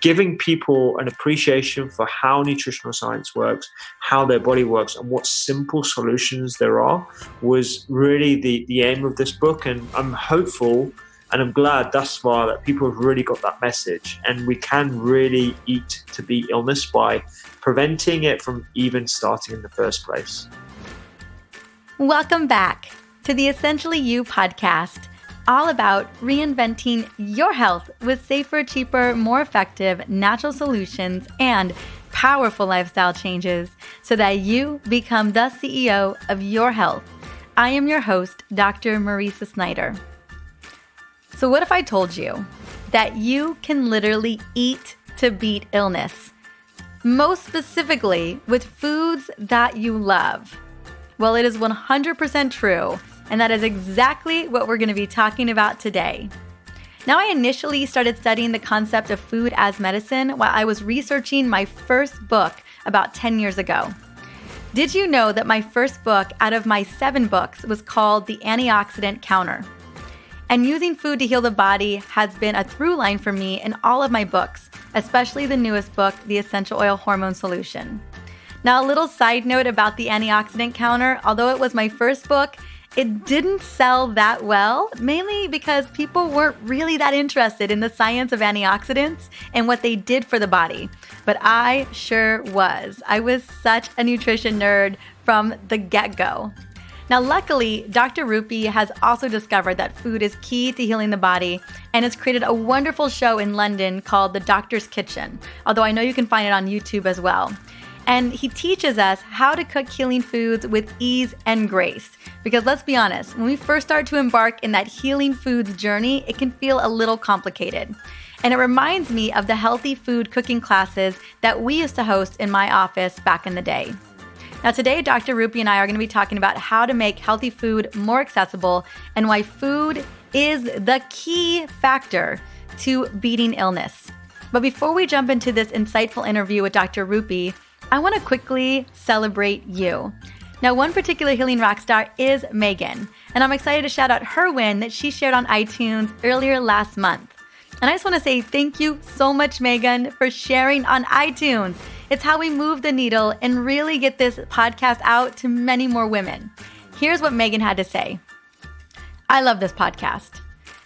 giving people an appreciation for how nutritional science works, how their body works, and what simple solutions there are was really the aim of this book. And I'm hopeful and I'm glad thus far that people have really got that message, and we can really eat to beat illness by preventing it from even starting in the first place. Welcome back to the Essentially You podcast, all about reinventing your health with safer, cheaper, more effective natural solutions and powerful lifestyle changes so that you become the CEO of your health. I am your host, Dr. Marisa Snyder. So what if I told you that you can literally eat to beat illness? Most specifically with foods that you love. Well, it is 100% true, and that is exactly what we're going to be talking about today. Now, I initially started studying the concept of food as medicine while I was researching my first book about 10 years ago. Did you know that my first book out of my 7 books was called The Antioxidant Counter? And using food to heal the body has been a through line for me in all of my books, especially the newest book, The Essential Oil Hormone Solution. Now, a little side note about the Antioxidant Counter, although it was my first book, it didn't sell that well, mainly because people weren't really that interested in the science of antioxidants and what they did for the body. But I sure was. I was such a nutrition nerd from the get-go. Now, luckily, Dr. Rupy has also discovered that food is key to healing the body and has created a wonderful show in London called The Doctor's Kitchen, although I know you can find it on YouTube as well. And he teaches us how to cook healing foods with ease and grace. Because let's be honest, when we first start to embark in that healing foods journey, it can feel a little complicated. And it reminds me of the healthy food cooking classes that we used to host in my office back in the day. Now today, Dr. Rupy and I are going to be talking about how to make healthy food more accessible and why food is the key factor to beating illness. But before we jump into this insightful interview with Dr. Rupy, I want to quickly celebrate you. Now, one particular healing rock star is Megan, and I'm excited to shout out her win that she shared on iTunes earlier last month. And I just want to say thank you so much, Megan, for sharing on iTunes. It's how we move the needle and really get this podcast out to many more women. Here's what Megan had to say. I love this podcast.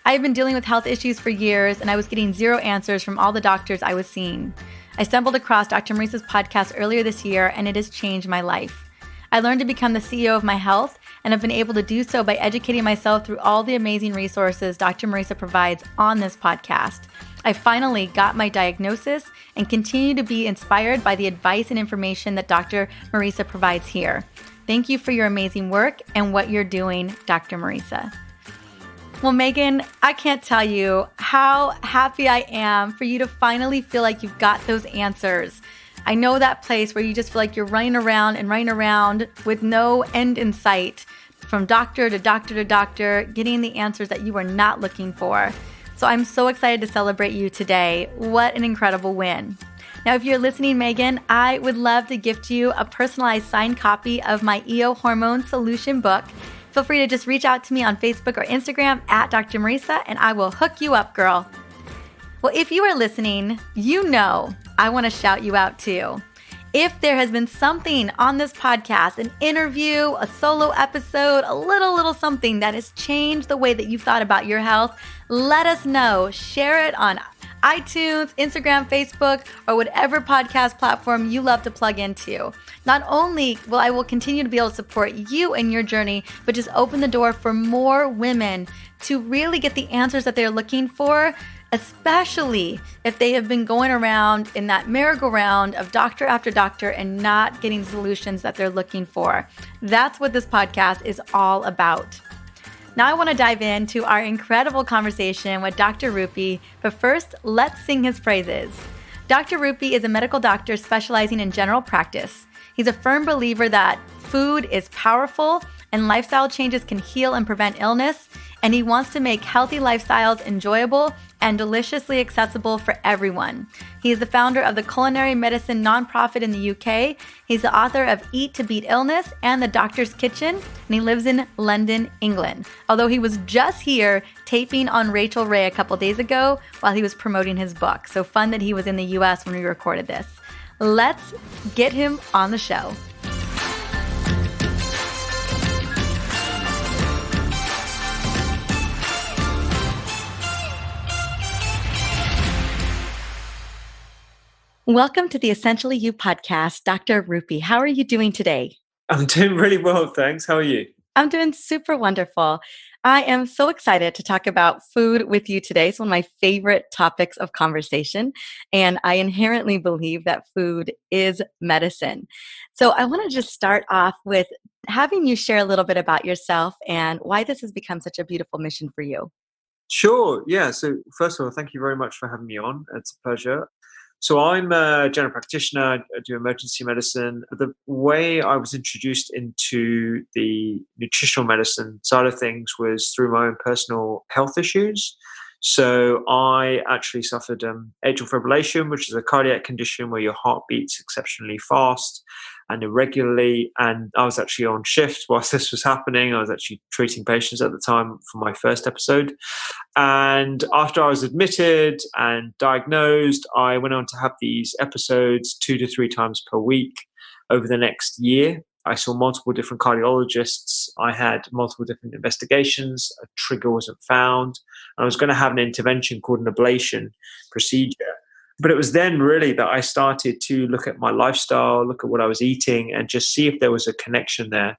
I've been dealing with health issues for years, and I was getting zero answers from all the doctors I was seeing. I stumbled across Dr. Marisa's podcast earlier this year, and it has changed my life. I learned to become the CEO of my health, and have been able to do so by educating myself through all the amazing resources Dr. Marisa provides on this podcast. I finally got my diagnosis and continue to be inspired by the advice and information that Dr. Marisa provides here. Thank you for your amazing work and what you're doing, Dr. Marisa. Well, Megan, I can't tell you how happy I am for you to finally feel like you've got those answers. I know that place where you just feel like you're running around with no end in sight, from doctor to doctor to doctor, getting the answers that you are not looking for. So I'm so excited to celebrate you today. What an incredible win. Now, if you're listening, Megan, I would love to gift you a personalized signed copy of my EO Hormone Solution book. Feel free to just reach out to me on Facebook or Instagram at Dr. Marisa, and I will hook you up, girl. Well, if you are listening, you know I want to shout you out too. If there has been something on this podcast, an interview, a solo episode, a little something that has changed the way that you've thought about your health, let us know. Share it on iTunes, Instagram, Facebook, or whatever podcast platform you love to plug into. Not only will I continue to be able to support you in your journey, but just open the door for more women to really get the answers that they're looking for, especially if they have been going around in that merry-go-round of doctor after doctor and not getting solutions that they're looking for. That's what this podcast is all about. Now I want to dive into our incredible conversation with Dr. Rupy, but first, let's sing his praises. Dr. Rupy is a medical doctor specializing in general practice. He's a firm believer that food is powerful and lifestyle changes can heal and prevent illness. and he wants to make healthy lifestyles enjoyable and deliciously accessible for everyone. He is the founder of the culinary medicine nonprofit in the UK. He's the author of Eat to Beat Illness and The Doctor's Kitchen, and he lives in London, England. Although he was just here taping on Rachel Ray a couple days ago while he was promoting his book. So fun that he was in the US when we recorded this. Let's get him on the show. Welcome to the Essentially You podcast, Dr. Rupy. How are you doing today? I'm doing really well, thanks. How are you? I'm doing super wonderful. I am so excited to talk about food with you today. It's one of my favorite topics of conversation, and I inherently believe that food is medicine. So I want to just start off with having you share a little bit about yourself and why this has become such a beautiful mission for you. Sure. Yeah. So first of all, thank you very much for having me on. It's a pleasure. So I'm a general practitioner. I do emergency medicine. The way I was introduced into the nutritional medicine side of things was through my own personal health issues. So I actually suffered atrial fibrillation, which is a cardiac condition where your heart beats exceptionally fast and irregularly. And I was actually on shift whilst this was happening. I was actually treating patients at the time for my first episode. And after I was admitted and diagnosed, I went on to have these episodes 2 to 3 times per week over the next year. I saw multiple different cardiologists. I had multiple different investigations. A trigger wasn't found. I was going to have an intervention called an ablation procedure. But it was then really that I started to look at my lifestyle, look at what I was eating, and just see if there was a connection there.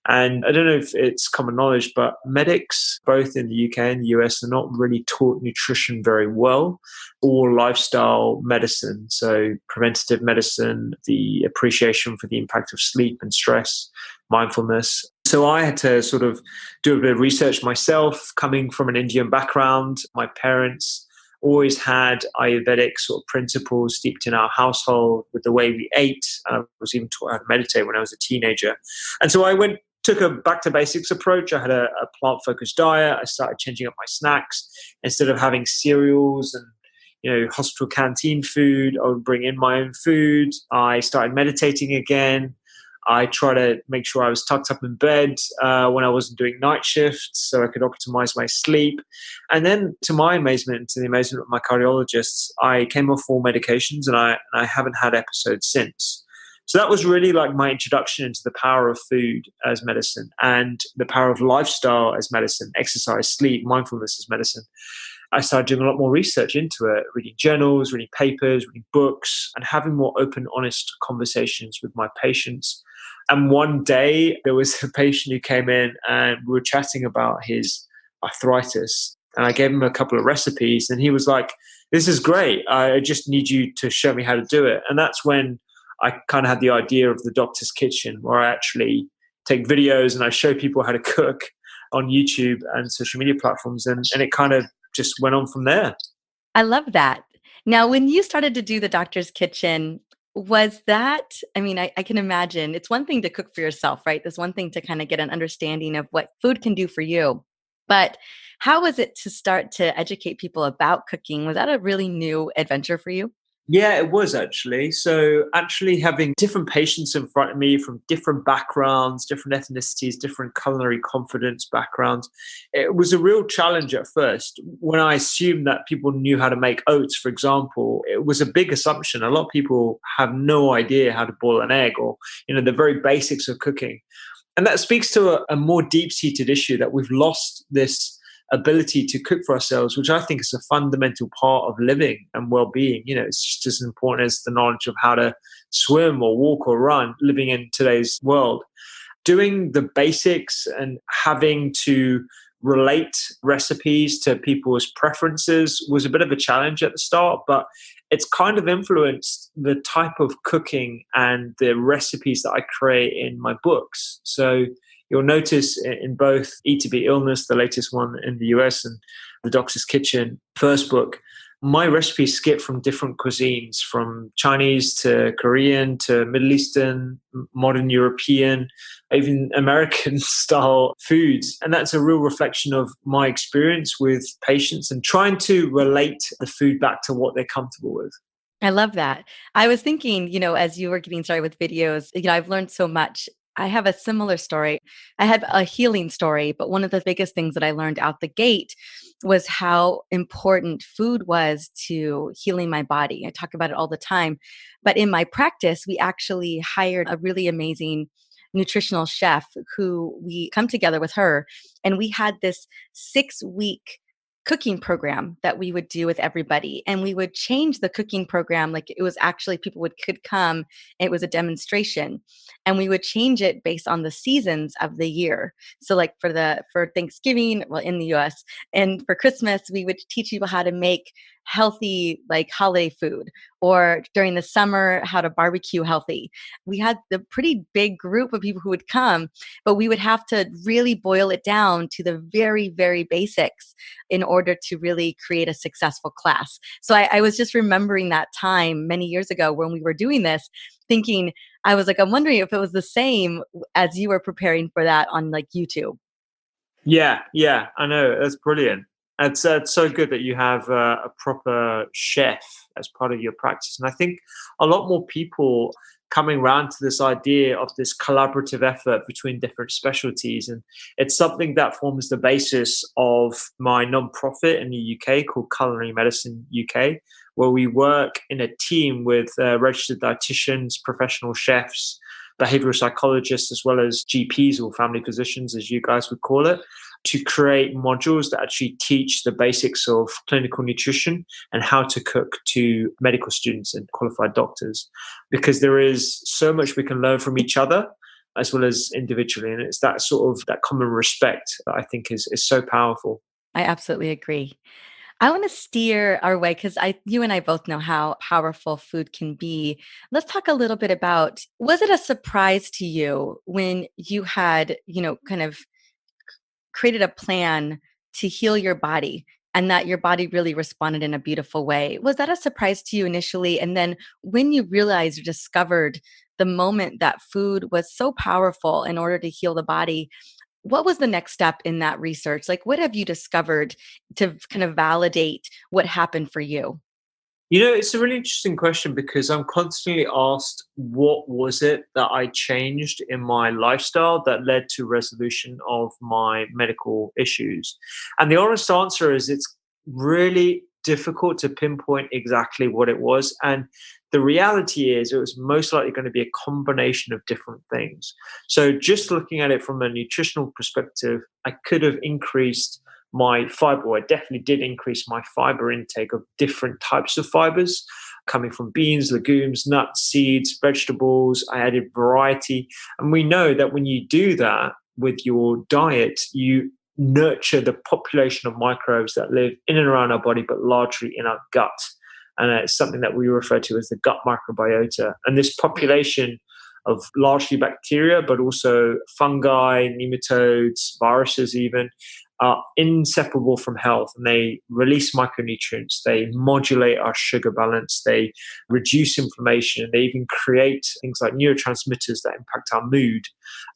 And I don't know if it's common knowledge, but medics, both in the UK and the US, are not really taught nutrition very well, or lifestyle medicine. So preventative medicine, the appreciation for the impact of sleep and stress, mindfulness. So I had to sort of do a bit of research myself, coming from an Indian background. My parents always had Ayurvedic sort of principles steeped in our household with the way we ate. I was even taught how to meditate when I was a teenager. And so I took a back to basics approach. I had a plant-focused diet. I started changing up my snacks. Instead of having cereals and hospital canteen food, I would bring in my own food. I started meditating again. I try to make sure I was tucked up in bed when I wasn't doing night shifts so I could optimize my sleep. And then to my amazement, to the amazement of my cardiologists, I came off all medications and I haven't had episodes since. So that was really like my introduction into the power of food as medicine and the power of lifestyle as medicine, exercise, sleep, mindfulness as medicine. I started doing a lot more research into it, reading journals, reading papers, reading books, and having more open, honest conversations with my patients. And one day there was a patient who came in and we were chatting about his arthritis. And I gave him a couple of recipes and he was like, "This is great. I just need you to show me how to do it." And that's when I kind of had the idea of the Doctor's Kitchen, where I actually take videos and I show people how to cook on YouTube and social media platforms. And it kind of just went on from there. I love that. Now, when you started to do the Doctor's Kitchen, was that, I can imagine it's one thing to cook for yourself, right? There's one thing to kind of get an understanding of what food can do for you. But how was it to start to educate people about cooking? Was that a really new adventure for you? Yeah, it was actually. So actually having different patients in front of me from different backgrounds, different ethnicities, different culinary confidence backgrounds, it was a real challenge at first. When I assumed that people knew how to make oats, for example, it was a big assumption. A lot of people have no idea how to boil an egg or, the very basics of cooking. And that speaks to a more deep-seated issue that we've lost this ability to cook for ourselves, which I think is a fundamental part of living and well-being. It's just as important as the knowledge of how to swim or walk or run, living in today's world. Doing the basics and having to relate recipes to people's preferences was a bit of a challenge at the start, but it's kind of influenced the type of cooking and the recipes that I create in my books. So you'll notice in both Eat to Beat Illness, the latest one in the US, and The Doctor's Kitchen, first book, my recipes skip from different cuisines, from Chinese to Korean to Middle Eastern, modern European, even American style foods. And that's a real reflection of my experience with patients and trying to relate the food back to what they're comfortable with. I love that. I was thinking, as you were getting started with videos, I've learned so much. I have a similar story. I had a healing story, but one of the biggest things that I learned out the gate was how important food was to healing my body. I talk about it all the time. But in my practice, we actually hired a really amazing nutritional chef who we come together with her, and we had this 6-week cooking program that we would do with everybody, and we would change the cooking program. Like, it was actually people could come, it was a demonstration, and we would change it based on the seasons of the year. So like for Thanksgiving, well, in the US, and for Christmas we would teach people how to make healthy, like, holiday food, or during the summer how to barbecue healthy. We had a pretty big group of people who would come, but we would have to really boil it down to the very, very basics in order to really create a successful class. So I was just remembering that time many years ago when we were doing this, thinking, I was like, I'm wondering if it was the same as you were preparing for that on like YouTube. Yeah, I know. That's brilliant. It's so good that you have a proper chef as part of your practice. And I think a lot more people coming around to this idea of this collaborative effort between different specialties. And it's something that forms the basis of my nonprofit in the UK called Culinary Medicine UK, where we work in a team with registered dietitians, professional chefs, behavioral psychologists, as well as GPs or family physicians, as you guys would call it, to create modules that actually teach the basics of clinical nutrition and how to cook to medical students and qualified doctors. Because there is so much we can learn from each other as well as individually. And it's that sort of that common respect that I think is so powerful. I absolutely agree. I want to steer our way because you and I both know how powerful food can be. Let's talk a little bit about, was it a surprise to you when you had, kind of created a plan to heal your body and that your body really responded in a beautiful way? Was that a surprise to you initially? And then when you realized or discovered the moment that food was so powerful in order to heal the body, what was the next step in that research? Like, what have you discovered to kind of validate what happened for you? It's a really interesting question because I'm constantly asked, what was it that I changed in my lifestyle that led to resolution of my medical issues? And the honest answer is it's really difficult to pinpoint exactly what it was. And the reality is it was most likely going to be a combination of different things. So just looking at it from a nutritional perspective, I could have increased my fiber. I definitely did increase my fiber intake of different types of fibers coming from beans, legumes, nuts, seeds, vegetables. I added variety. And we know that when you do that with your diet, you nurture the population of microbes that live in and around our body, but largely in our gut. And it's something that we refer to as the gut microbiota. And this population of largely bacteria, but also fungi, nematodes, viruses even, are inseparable from health, and they release micronutrients, they modulate our sugar balance, they reduce inflammation, they even create things like neurotransmitters that impact our mood.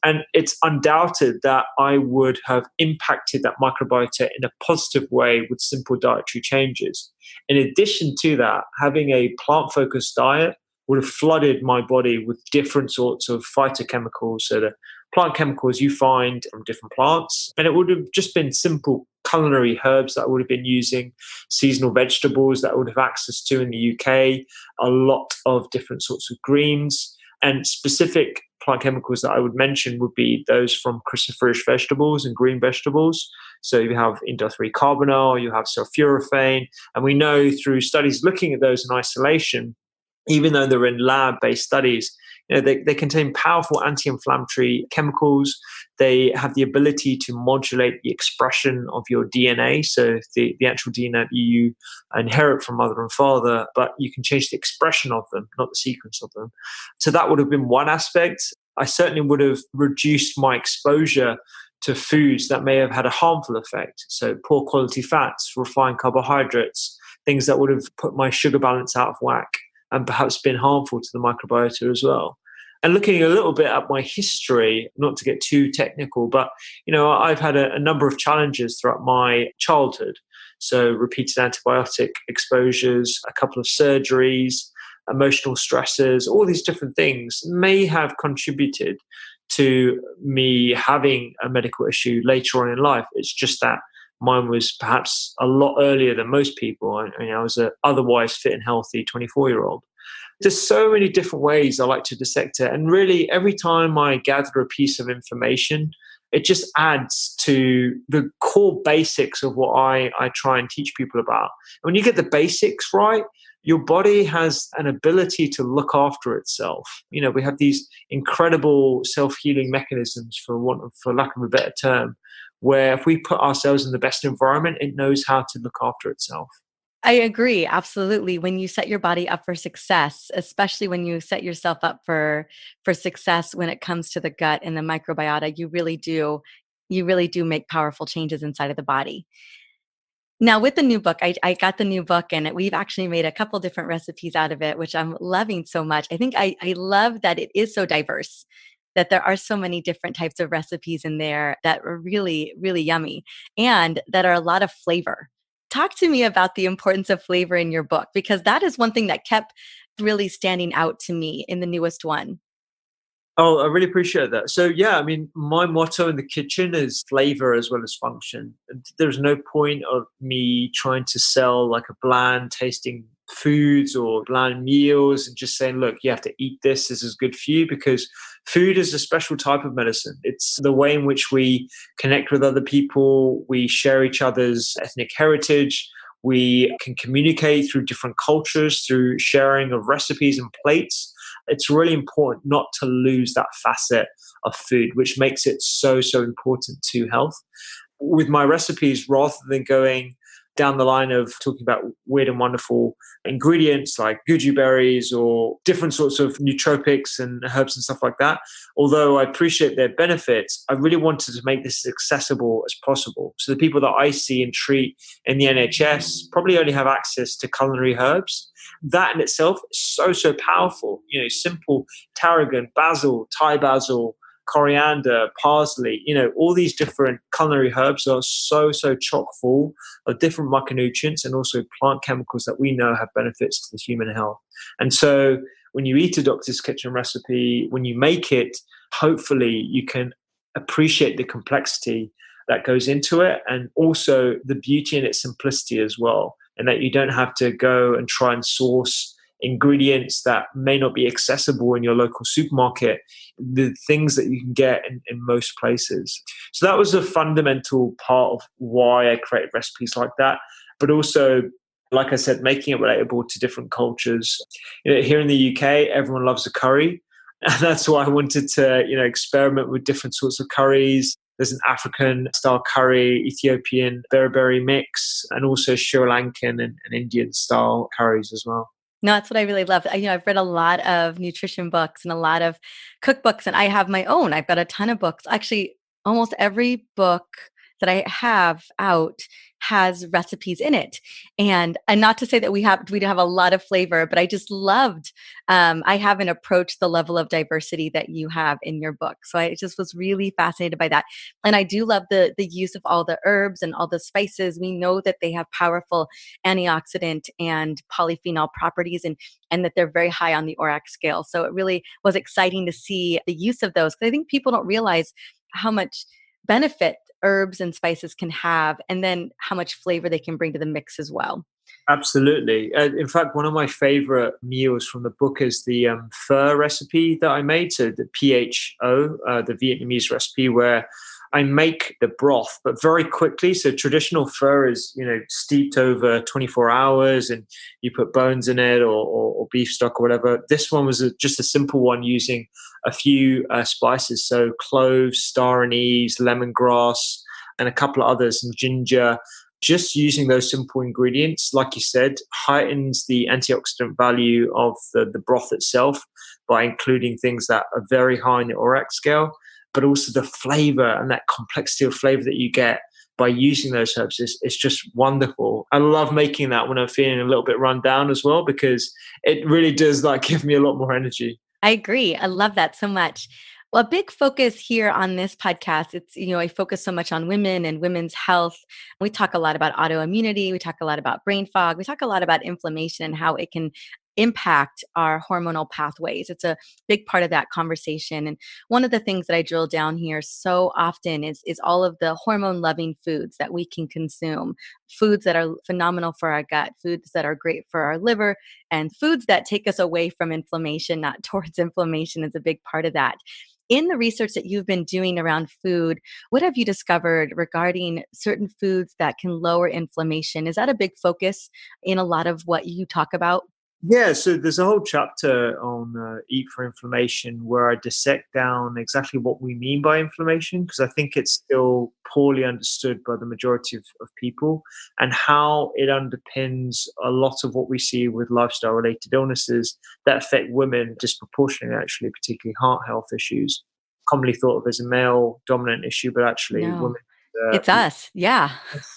And it's undoubted that I would have impacted that microbiota in a positive way with simple dietary changes. In addition to that, having a plant-focused diet would have flooded my body with different sorts of phytochemicals, so the plant chemicals you find from different plants. And it would have just been simple culinary herbs that I would have been using, seasonal vegetables that I would have access to in the UK, a lot of different sorts of greens, and specific plant chemicals that I would mention would be those from cruciferous vegetables and green vegetables. So you have indole carbonyl, you have sulforaphane, and we know through studies looking at those in isolation, even though they're in lab-based studies, they contain powerful anti-inflammatory chemicals. They have the ability to modulate the expression of your DNA, so the actual DNA that you inherit from mother and father, but you can change the expression of them, not the sequence of them. So that would have been one aspect. I certainly would have reduced my exposure to foods that may have had a harmful effect. So poor quality fats, refined carbohydrates, things that would have put my sugar balance out of whack and perhaps been harmful to the microbiota as well. And looking a little bit at my history, not to get too technical, but I've had a number of challenges throughout my childhood. So repeated antibiotic exposures, a couple of surgeries, emotional stresses, all these different things may have contributed to me having a medical issue later on in life. It's just that mine was perhaps a lot earlier than most people. I was an otherwise fit and healthy 24-year-old. There's so many different ways I like to dissect it. And really, every time I gather a piece of information, it just adds to the core basics of what I try and teach people about. And when you get the basics right, your body has an ability to look after itself. We have these incredible self-healing mechanisms, for lack of a better term, where if we put ourselves in the best environment, it knows how to look after itself. I agree. Absolutely. When you set your body up for success, especially when you set yourself up for success when it comes to the gut and the microbiota, you really do make powerful changes inside of the body. Now, with the new book, I got the new book and we've actually made a couple different recipes out of it, which I'm loving so much. I think I love that it is so diverse, that there are so many different types of recipes in there that are really, really yummy and that are a lot of flavor. Talk to me about the importance of flavor in your book, because that is one thing that kept really standing out to me in the newest one. Oh, I really appreciate that. So yeah, my motto in the kitchen is flavor as well as function. There's no point of me trying to sell like a bland tasting foods or bland meals and just saying, look, you have to eat this. This is good for you, because food is a special type of medicine. It's the way in which we connect with other people. We share each other's ethnic heritage. We can communicate through different cultures, through sharing of recipes and plates. It's really important not to lose that facet of food, which makes it so, so important to health. With my recipes, rather than going down the line of talking about weird and wonderful ingredients like goji berries or different sorts of nootropics and herbs and stuff like that, although I appreciate their benefits, I really wanted to make this as accessible as possible. So the people that I see and treat in the NHS probably only have access to culinary herbs. That in itself is so, so powerful. Simple tarragon, basil, Thai basil, coriander, parsley, all these different culinary herbs are so, so chock full of different micronutrients and also plant chemicals that we know have benefits to the human health. And so when you eat a doctor's kitchen recipe, when you make it, hopefully you can appreciate the complexity that goes into it and also the beauty in its simplicity as well. And that you don't have to go and try and source ingredients that may not be accessible in your local supermarket, the things that you can get in most places. So that was a fundamental part of why I created recipes like that. But also, like I said, making it relatable to different cultures. Here in the UK, everyone loves a curry. And that's why I wanted to, experiment with different sorts of curries. There's an African style curry, Ethiopian beriberi mix, and also Sri Lankan and Indian style curries as well. No, that's what I really love. I've read a lot of nutrition books and a lot of cookbooks, and I have my own. I've got a ton of books. Actually, almost every book that I have out has recipes in it. And not to say that we have a lot of flavor, but I just loved, I haven't approached the level of diversity that you have in your book. So I just was really fascinated by that. And I do love the use of all the herbs and all the spices. We know that they have powerful antioxidant and polyphenol properties and that they're very high on the ORAC scale. So it really was exciting to see the use of those, because I think people don't realize how much benefit herbs and spices can have, and then how much flavor they can bring to the mix as well. Absolutely. In fact, one of my favorite meals from the book is the pho recipe that I made. So the PHO, the Vietnamese recipe, where I make the broth, but very quickly. So traditional pho is, steeped over 24 hours and you put bones in it or beef stock or whatever. This one was just a simple one using a few spices. So cloves, star anise, lemongrass, and a couple of others, and ginger. Just using those simple ingredients, like you said, heightens the antioxidant value of the broth itself by including things that are very high in the ORAC scale, but also the flavor and that complexity of flavor that you get by using those herbs is just wonderful. I love making that when I'm feeling a little bit run down as well, because it really does like give me a lot more energy. I agree. I love that so much. Well, a big focus here on this podcast, I focus so much on women and women's health. We talk a lot about autoimmunity. We talk a lot about brain fog. We talk a lot about inflammation and how it can impact our hormonal pathways. It's a big part of that conversation. And one of the things that I drill down here so often is all of the hormone loving foods that we can consume, foods that are phenomenal for our gut, foods that are great for our liver, and foods that take us away from inflammation, not towards inflammation, is a big part of that. In the research that you've been doing around food, what have you discovered regarding certain foods that can lower inflammation? Is that a big focus in a lot of what you talk about? Yeah, so there's a whole chapter on Eat for Inflammation where I dissect down exactly what we mean by inflammation, because I think it's still poorly understood by the majority of people, and how it underpins a lot of what we see with lifestyle related illnesses that affect women disproportionately, actually, particularly heart health issues, commonly thought of as a male dominant issue, but actually No, women. it's us. Yeah.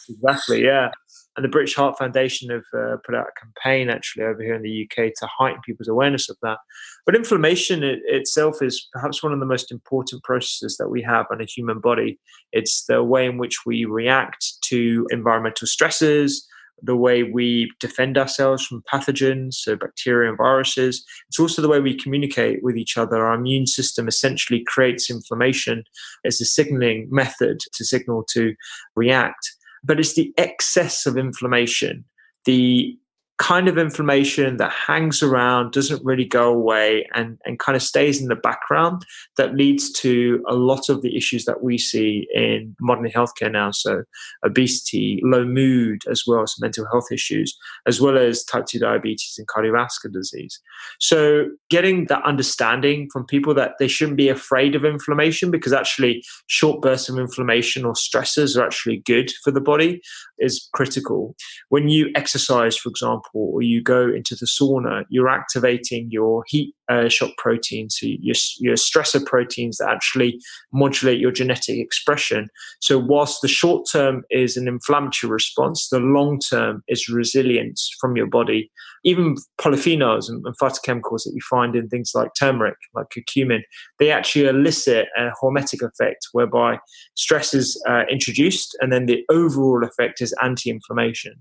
Exactly, yeah. And the British Heart Foundation have put out a campaign actually over here in the UK to heighten people's awareness of that. But inflammation itself is perhaps one of the most important processes that we have in a human body. It's the way in which we react to environmental stresses, the way we defend ourselves from pathogens, so bacteria and viruses. It's also the way we communicate with each other. Our immune system essentially creates inflammation as a signaling method to signal to react. But it's the excess of inflammation, the kind of inflammation that hangs around, doesn't really go away, and kind of stays in the background, that leads to a lot of the issues that we see in modern healthcare now. So obesity, low mood, as well as mental health issues, as well as type 2 diabetes and cardiovascular disease. So getting that understanding from people that they shouldn't be afraid of inflammation, because actually short bursts of inflammation or stresses are actually good for the body, is critical. When you exercise, for example, or you go into the sauna, you're activating your heat shock proteins, so your stressor proteins that actually modulate your genetic expression. So whilst the short term is an inflammatory response, the long term is resilience from your body. Even polyphenols and phytochemicals that you find in things like turmeric, like curcumin, they actually elicit a hormetic effect whereby stress is introduced, and then the overall effect is anti-inflammation.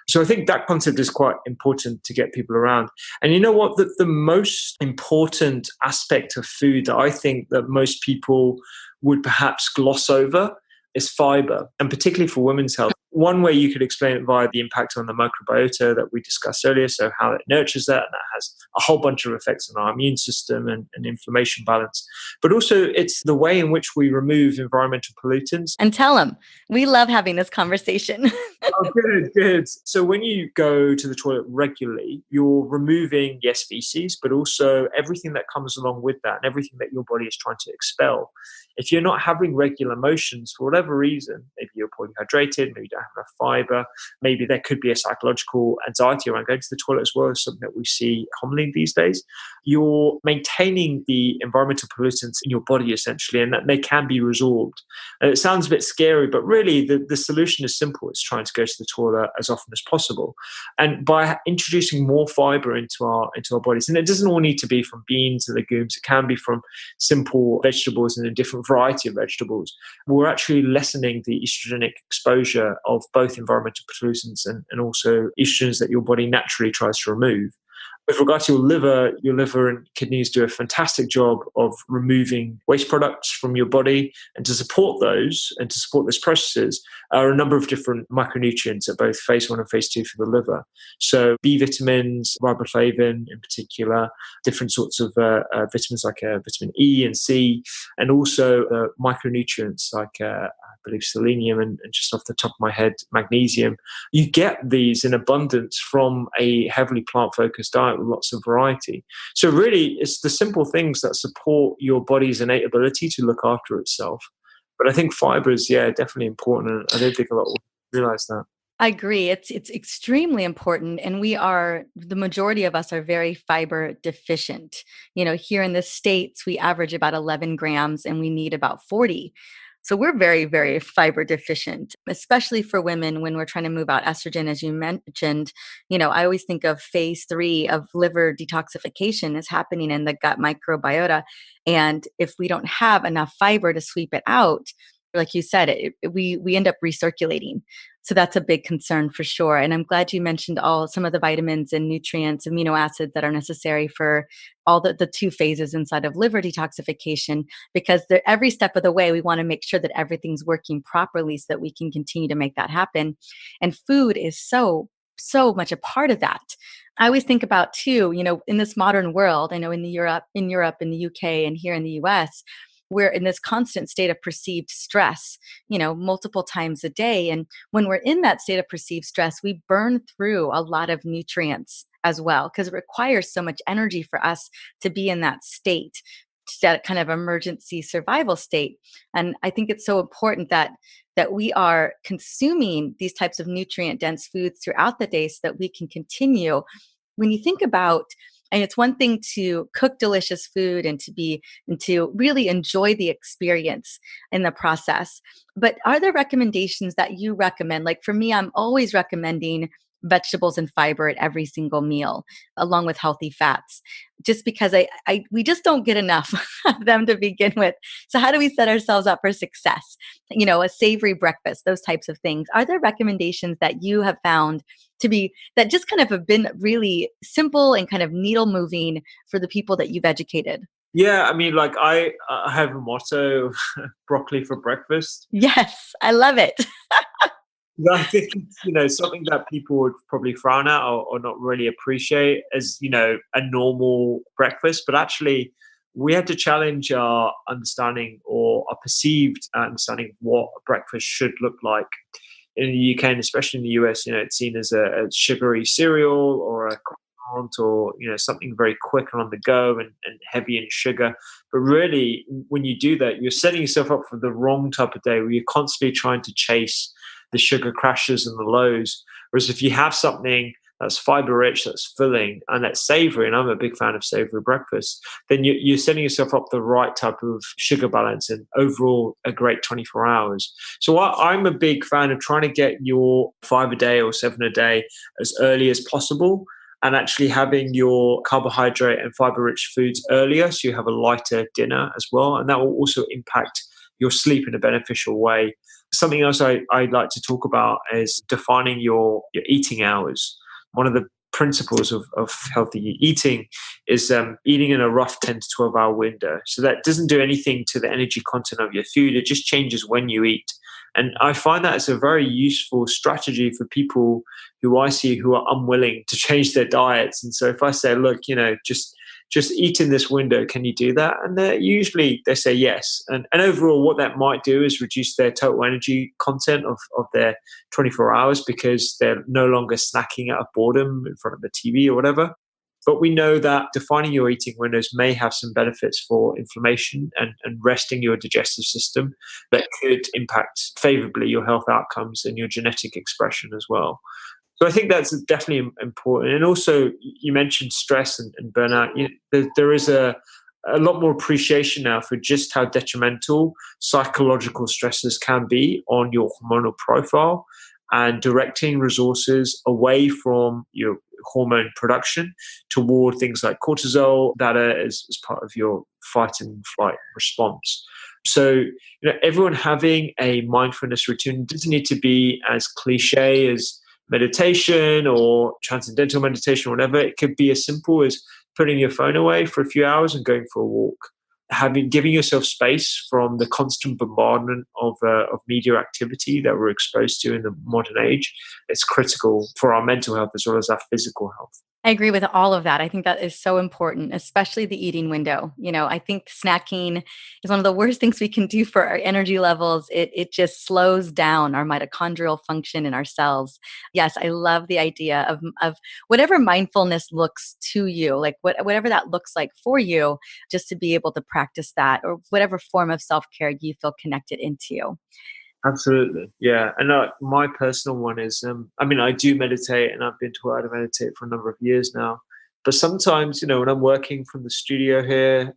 So I think that concept is quite important to get people around. And you know what? The most important aspect of food that I think that most people would perhaps gloss over is fiber, and particularly for women's health. One way you could explain it via the impact on the microbiota that we discussed earlier, so how it nurtures that, and that has a whole bunch of effects on our immune system and inflammation balance. But also it's the way in which we remove environmental pollutants. And tell them, we love having this conversation. Oh, good, good. So when you go to the toilet regularly, you're removing, yes, feces, but also everything that comes along with that and everything that your body is trying to expel. If you're not having regular motions for whatever reason, maybe you're poorly hydrated, maybe you don't have enough fiber, maybe there could be a psychological anxiety around going to the toilet as well, as something that we see commonly these days, you're maintaining the environmental pollutants in your body essentially, and that they can be resorbed. And it sounds a bit scary, but really the solution is simple. It's trying to go to the toilet as often as possible. And by introducing more fiber into our bodies, and it doesn't all need to be from beans and legumes, it can be from simple vegetables and a different variety of vegetables, we're actually lessening the estrogenic exposure of both environmental pollutants and also estrogens that your body naturally tries to remove. With regard to your liver and kidneys do a fantastic job of removing waste products from your body. And to support those and to support those processes are a number of different micronutrients at both phase 1 and phase 2 for the liver. So B vitamins, riboflavin in particular, different sorts of vitamins like vitamin E and C, and also micronutrients like I believe selenium and just off the top of my head, magnesium. You get these in abundance from a heavily plant-focused diet with lots of variety. So really, it's the simple things that support your body's innate ability to look after itself. But I think fiber is, definitely important. And I don't think a lot will realize that. I agree. It's extremely important. And the majority of us are very fiber deficient. Here in the States, we average about 11 grams and we need about 40. So we're very, very fiber deficient, especially for women when we're trying to move out estrogen, as you mentioned. I always think of phase 3 of liver detoxification is happening in the gut microbiota. And if we don't have enough fiber to sweep it out, like you said, we end up recirculating. So that's a big concern for sure. And I'm glad you mentioned some of the vitamins and nutrients, amino acids that are necessary for all the 2 phases inside of liver detoxification, because every step of the way, we want to make sure that everything's working properly so that we can continue to make that happen. And food is so much a part of that. I always think about too, in this modern world, I know in Europe, in the UK, and here in the US, we're in this constant state of perceived stress, multiple times a day. And when we're in that state of perceived stress, we burn through a lot of nutrients as well, because it requires so much energy for us to be in that state, that kind of emergency survival state. And I think it's so important that we are consuming these types of nutrient dense foods throughout the day so that we can continue. When you think about, and it's one thing to cook delicious food and to really enjoy the experience in the process, but are there recommendations that you recommend? Like for me, I'm always recommending vegetables and fiber at every single meal, along with healthy fats, just because we just don't get enough of them to begin with. So how do we set ourselves up for success? A savory breakfast, those types of things. Are there recommendations that you have found that just kind of have been really simple and kind of needle moving for the people that you've educated? Yeah, I mean, like I have a motto: broccoli for breakfast. Yes, I love it. I think it's, something that people would probably frown at or not really appreciate as, a normal breakfast. But actually, we had to challenge our understanding or our perceived understanding of what a breakfast should look like. In the UK and especially in the US, it's seen as a sugary cereal or a croissant or, something very quick and on the go and heavy in sugar. But really, when you do that, you're setting yourself up for the wrong type of day where you're constantly trying to chase the sugar crashes and the lows. Whereas if you have something that's fiber rich, that's filling, and that's savory, and I'm a big fan of savory breakfast, then you're setting yourself up the right type of sugar balance and overall a great 24 hours. So I'm a big fan of trying to get your 5 a day or 7 a day as early as possible, and actually having your carbohydrate and fiber rich foods earlier so you have a lighter dinner as well. And that will also impact your sleep in a beneficial way. Something else I'd like to talk about is defining your eating hours. One of the principles of healthy eating is eating in a rough 10 to 12 hour window. So that doesn't do anything to the energy content of your food. It just changes when you eat. And I find that it's a very useful strategy for people who I see who are unwilling to change their diets. And so if I say, look, just eat in this window, can you do that? And usually they say yes. And overall, what that might do is reduce their total energy content of their 24 hours because they're no longer snacking out of boredom in front of the TV or whatever. But we know that defining your eating windows may have some benefits for inflammation and resting your digestive system that could impact favorably your health outcomes and your genetic expression as well. So I think that's definitely important. And also, you mentioned stress and burnout. There is a lot more appreciation now for just how detrimental psychological stresses can be on your hormonal profile, and directing resources away from your hormone production toward things like cortisol that is part of your fight and flight response. So, everyone having a mindfulness routine doesn't need to be as cliche as meditation or transcendental meditation or whatever. It could be as simple as putting your phone away for a few hours and going for a walk. Giving yourself space from the constant bombardment of media activity that we're exposed to in the modern age. It's critical for our mental health as well as our physical health. I agree with all of that. I think that is so important, especially the eating window. I think snacking is one of the worst things we can do for our energy levels. It just slows down our mitochondrial function in our cells. Yes, I love the idea of whatever mindfulness looks to you, like whatever that looks like for you, just to be able to practice that, or whatever form of self-care you feel connected into. Absolutely. Yeah. And my personal one is, I do meditate, and I've been taught how to meditate for a number of years now. But sometimes, when I'm working from the studio here,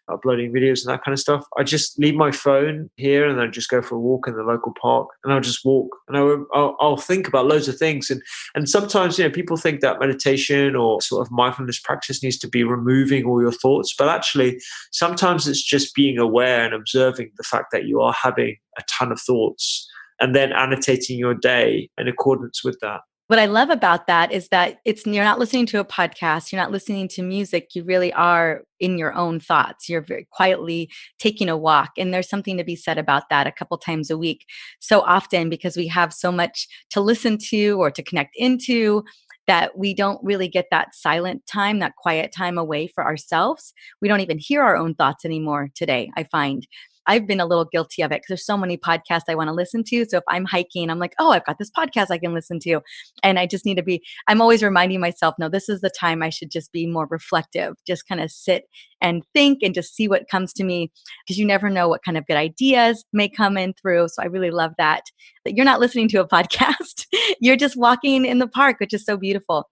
uploading videos and that kind of stuff. I just leave my phone here and then just go for a walk in the local park, and I'll just walk, and I'll think about loads of things. And sometimes, people think that meditation or sort of mindfulness practice needs to be removing all your thoughts, but actually sometimes it's just being aware and observing the fact that you are having a ton of thoughts, and then annotating your day in accordance with that. What I love about that is that you're not listening to a podcast, you're not listening to music, you really are in your own thoughts. You're very quietly taking a walk. And there's something to be said about that a couple times a week. So often, because we have so much to listen to or to connect into, that we don't really get that silent time, that quiet time away for ourselves. We don't even hear our own thoughts anymore today, I find. I've been a little guilty of it because there's so many podcasts I want to listen to. So if I'm hiking, I'm like, oh, I've got this podcast I can listen to. And I just need to I'm always reminding myself, no, this is the time I should just be more reflective, just kind of sit and think and just see what comes to me, because you never know what kind of good ideas may come in through. So I really love that you're not listening to a podcast. You're just walking in the park, which is so beautiful.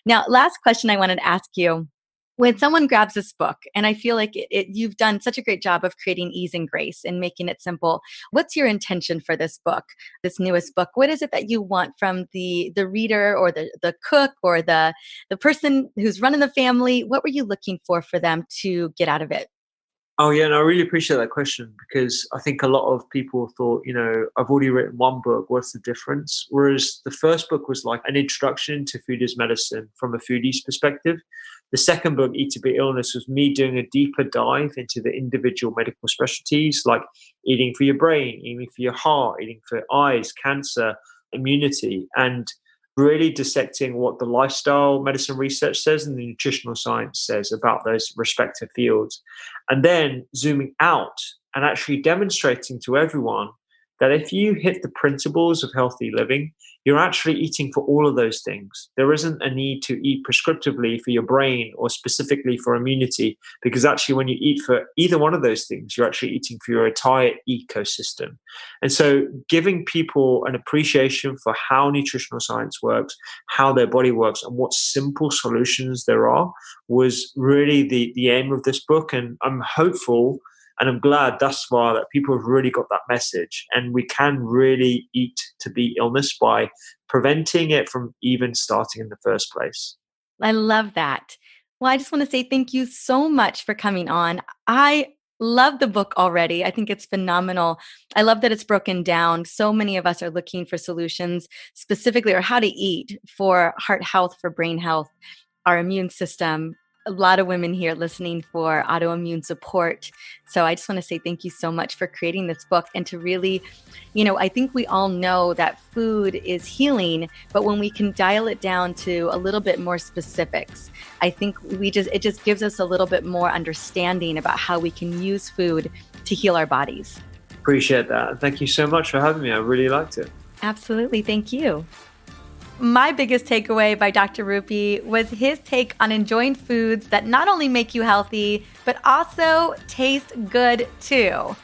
Now, last question I wanted to ask you. When someone grabs this book, and I feel like you've done such a great job of creating ease and grace and making it simple. What's your intention for this book, this newest book? What is it that you want from the reader or the cook or the person who's running the family? What were you looking for them to get out of it? Oh, yeah, and I really appreciate that question, because I think a lot of people thought, I've already written one book, what's the difference? Whereas the first book was like an introduction to food as medicine from a foodie's perspective. The second book, Eat to Beat Illness, was me doing a deeper dive into the individual medical specialties, like eating for your brain, eating for your heart, eating for eyes, cancer, immunity, and really dissecting what the lifestyle medicine research says and the nutritional science says about those respective fields. And then zooming out and actually demonstrating to everyone that if you hit the principles of healthy living, you're actually eating for all of those things. There isn't a need to eat prescriptively for your brain or specifically for immunity, because actually when you eat for either one of those things, you're actually eating for your entire ecosystem. And so giving people an appreciation for how nutritional science works, how their body works, and what simple solutions there are was really the aim of this book. And I'm hopeful and I'm glad thus far that people have really got that message, and we can really eat to beat illness by preventing it from even starting in the first place. I love that. Well, I just want to say thank you so much for coming on. I love the book already. I think it's phenomenal. I love that it's broken down. So many of us are looking for solutions specifically, or how to eat for heart health, for brain health, our immune system. A lot of women here listening for autoimmune support. So I just want to say thank you so much for creating this book, and to really, I think we all know that food is healing, but when we can dial it down to a little bit more specifics, I think it just gives us a little bit more understanding about how we can use food to heal our bodies. Appreciate that. Thank you so much for having me. I really liked it. Absolutely. Thank you. My biggest takeaway by Dr. Rupy was his take on enjoying foods that not only make you healthy, but also taste good too.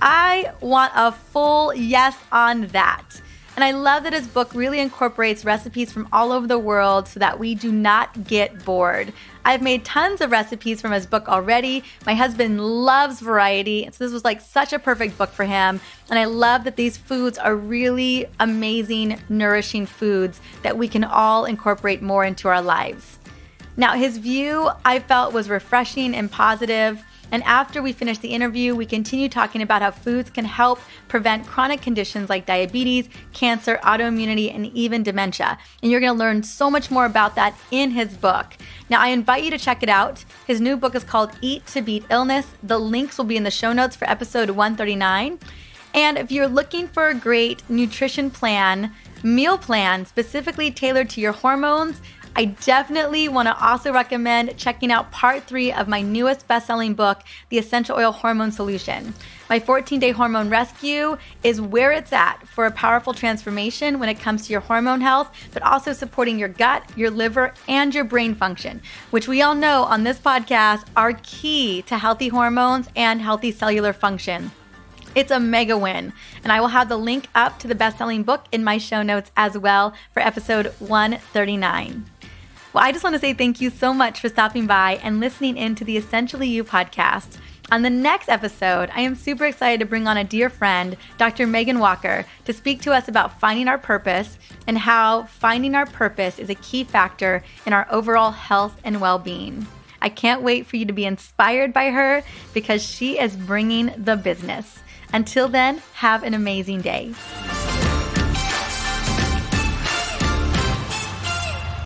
I want a full yes on that. And I love that his book really incorporates recipes from all over the world so that we do not get bored. I've made tons of recipes from his book already. My husband loves variety, so this was like such a perfect book for him. And I love that these foods are really amazing, nourishing foods that we can all incorporate more into our lives. Now, his view I felt was refreshing and positive. And after we finished the interview, we continued talking about how foods can help prevent chronic conditions like diabetes, cancer, autoimmunity, and even dementia. And you're going to learn so much more about that in his book. Now, I invite you to check it out. His new book is called Eat to Beat Illness. The links will be in the show notes for episode 139. And if you're looking for a great nutrition plan, meal plan specifically tailored to your hormones, I definitely want to also recommend checking out part 3 of my newest best-selling book, The Essential Oil Hormone Solution. My 14-day hormone rescue is where it's at for a powerful transformation when it comes to your hormone health, but also supporting your gut, your liver, and your brain function, which we all know on this podcast are key to healthy hormones and healthy cellular function. It's a mega win. And I will have the link up to the best-selling book in my show notes as well for episode 139. Well, I just want to say thank you so much for stopping by and listening in to the Essentially You podcast. On the next episode, I am super excited to bring on a dear friend, Dr. Megan Walker, to speak to us about finding our purpose and how finding our purpose is a key factor in our overall health and well-being. I can't wait for you to be inspired by her because she is bringing the business. Until then, have an amazing day.